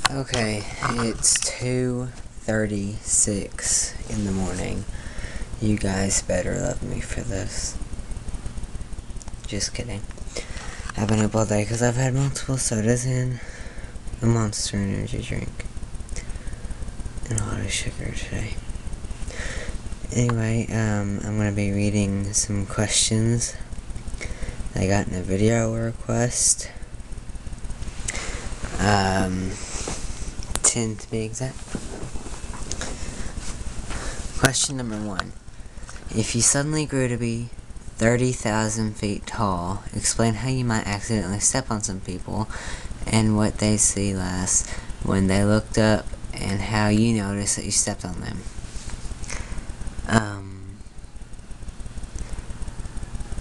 Okay, it's 2:36 in the morning. You guys better love me for this. Just kidding. I've been up all day because I've had multiple sodas and a Monster Energy drink. And a lot of sugar today. Anyway, I'm going to be reading some questions that I got in a video request. 10 to be exact. Question number 1. If you suddenly grew to be 30,000 feet tall, explain how you might accidentally step on some people and what they see last when they looked up and how you noticed that you stepped on them.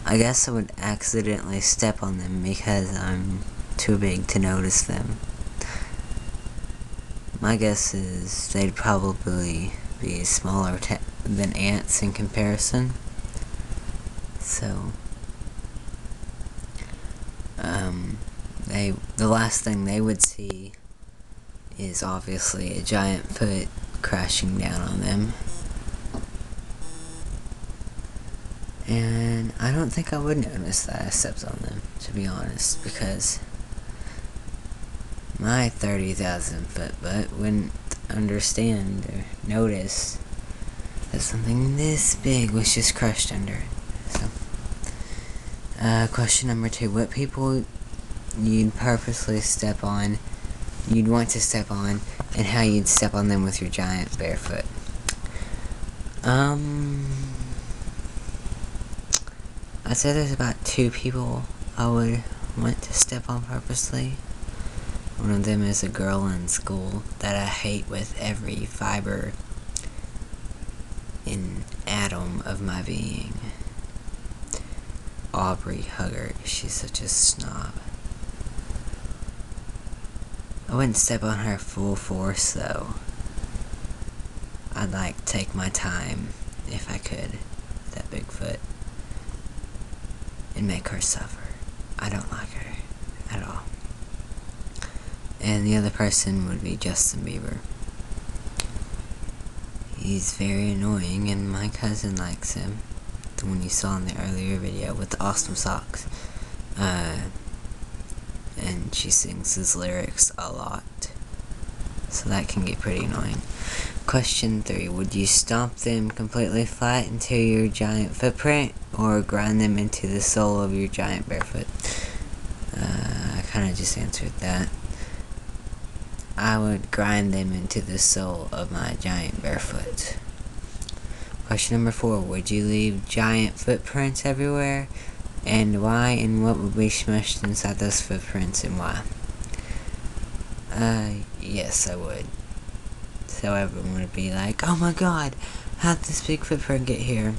I guess I would accidentally step on them because I'm too big to notice them. My guess is they'd probably be smaller than ants in comparison. So, the last thing they would see is obviously a giant foot crashing down on them. And I don't think I would notice that I stepped on them, to be honest, because my 30,000 foot butt wouldn't understand or notice that something this big was just crushed under it. So, question number 2. What people you'd purposely step on, you'd want to step on, and how you'd step on them with your giant bare foot. I'd say there's about 2 people I would want to step on purposely. One of them is a girl in school that I hate with every fiber and atom of my being. Aubrey Huggard. She's such a snob. I wouldn't step on her full force though. I'd like take my time, if I could, that Bigfoot, and make her suffer. I don't like her at all. And the other person would be Justin Bieber. He's very annoying, and my cousin likes him. The one you saw in the earlier video with the awesome socks. And she sings his lyrics a lot. So that can get pretty annoying. Question 3. Would you stomp them completely flat into your giant footprint, or grind them into the sole of your giant barefoot? I kind of just answered that. I would grind them into the sole of my giant barefoot. Question number 4. Would you leave giant footprints everywhere? And why? And what would be smushed inside those footprints and why? Yes, I would. So everyone would be like, oh my god, how'd this big footprint get here?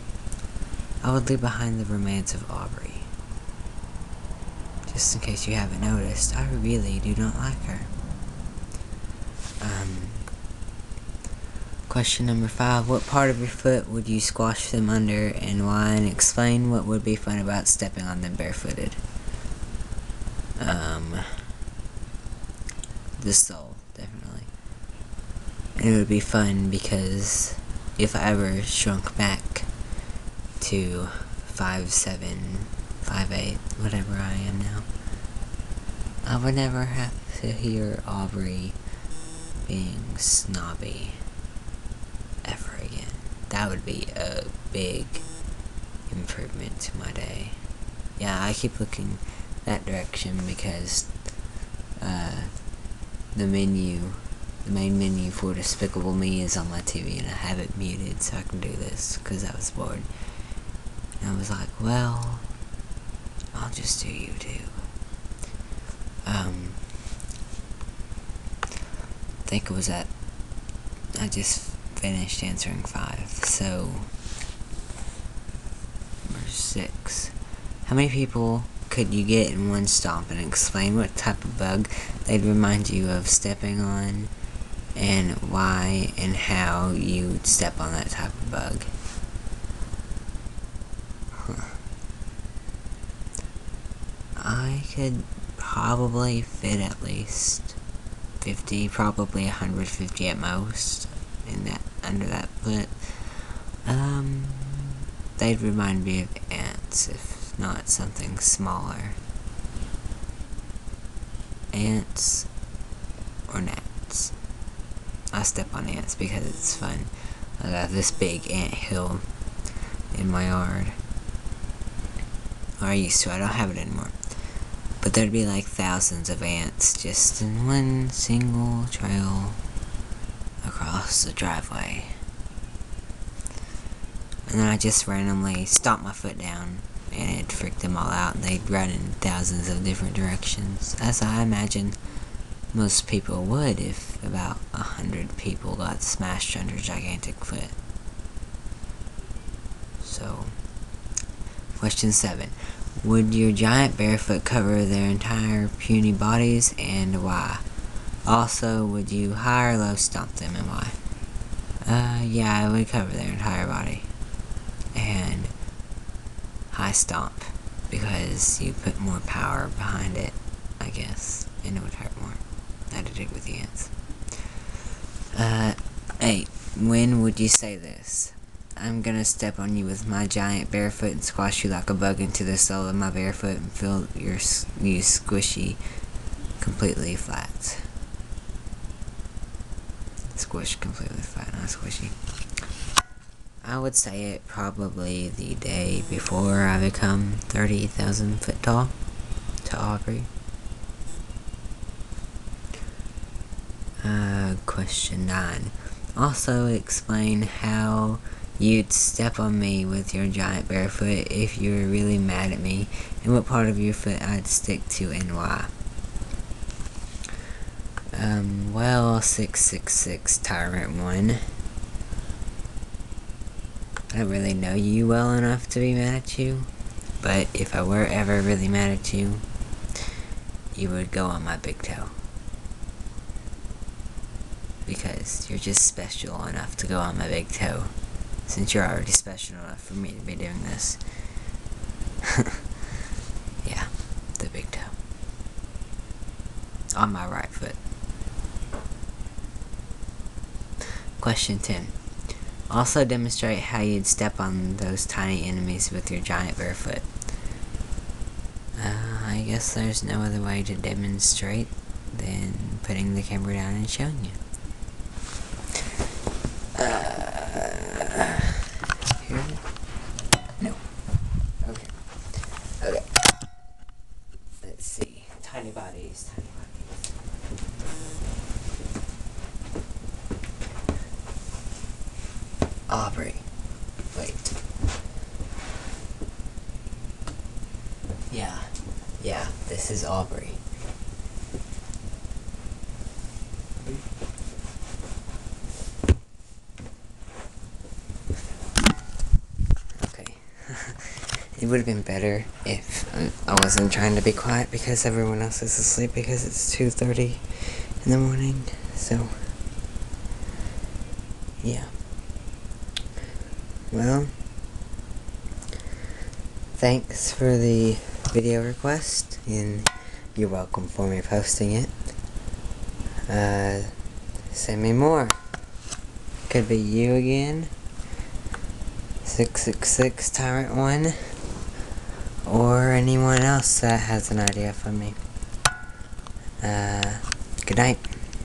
I would leave behind the remains of Aubrey. Just in case you haven't noticed, I really do not like her. Question number 5. What part of your foot would you squash them under and why? And explain what would be fun about stepping on them barefooted. The sole, definitely. And it would be fun because if I ever shrunk back to 5'7", 5'8", whatever I am now, I would never have to hear Aubrey being snobby ever again. That would be a big improvement to my day. Yeah, I keep looking that direction because the main menu for Despicable Me is on my TV, and I have it muted so I can do this because I was bored. And I was like, well, I'll just do YouTube. I think it was I just finished answering 5, so number 6. How many people could you get in one stomp, and explain what type of bug they'd remind you of stepping on, and why and how you'd step on that type of bug? I could probably fit at least 50, probably 150 at most, in that, under that foot. They'd remind me of ants, if not something smaller. Ants or gnats. I step on ants because it's fun. I got this big ant hill in my yard. Or I used to, I don't have it anymore. But there'd be like thousands of ants just in one single trail across the driveway. And then I just randomly stomp my foot down and it'd freak them all out. They'd run in thousands of different directions, as I imagine most people would if about 100 people got smashed under a gigantic foot. So, question 7. Would your giant barefoot cover their entire puny bodies, and why? Also, would you high or low stomp them, and why? Yeah, I would cover their entire body. And high stomp, because you put more power behind it, I guess, and it would hurt more. I did it with the ants. 8. When would you say this? I'm gonna step on you with my giant barefoot and squash you like a bug into the sole of my barefoot and feel you squishy completely flat. Squish completely flat, not squishy. I would say it probably the day before I become 30,000 foot tall to Aubrey. Question 9. Also explain how you'd step on me with your giant barefoot if you were really mad at me, and what part of your foot I'd stick to and why. Well, 666 Tyrant 1. I don't really know you well enough to be mad at you, but if I were ever really mad at you, you would go on my big toe. Because you're just special enough to go on my big toe, since you're already special enough for me to be doing this. Yeah, the big toe. On my right foot. Question 10. Also demonstrate how you'd step on those tiny enemies with your giant barefoot. I guess there's no other way to demonstrate than putting the camera down and showing you. Here? No. Okay. Okay. Let's see. Tiny bodies, tiny bodies. Aubrey. Wait. Yeah, this is Aubrey. Okay. It would have been better if I wasn't trying to be quiet because everyone else is asleep because it's 2:30 in the morning, so yeah. Well, thanks for the video request, and you're welcome for me posting it. Send me more. Could be you again, 666 Tyrant 1, or anyone else that has an idea for me. Good night.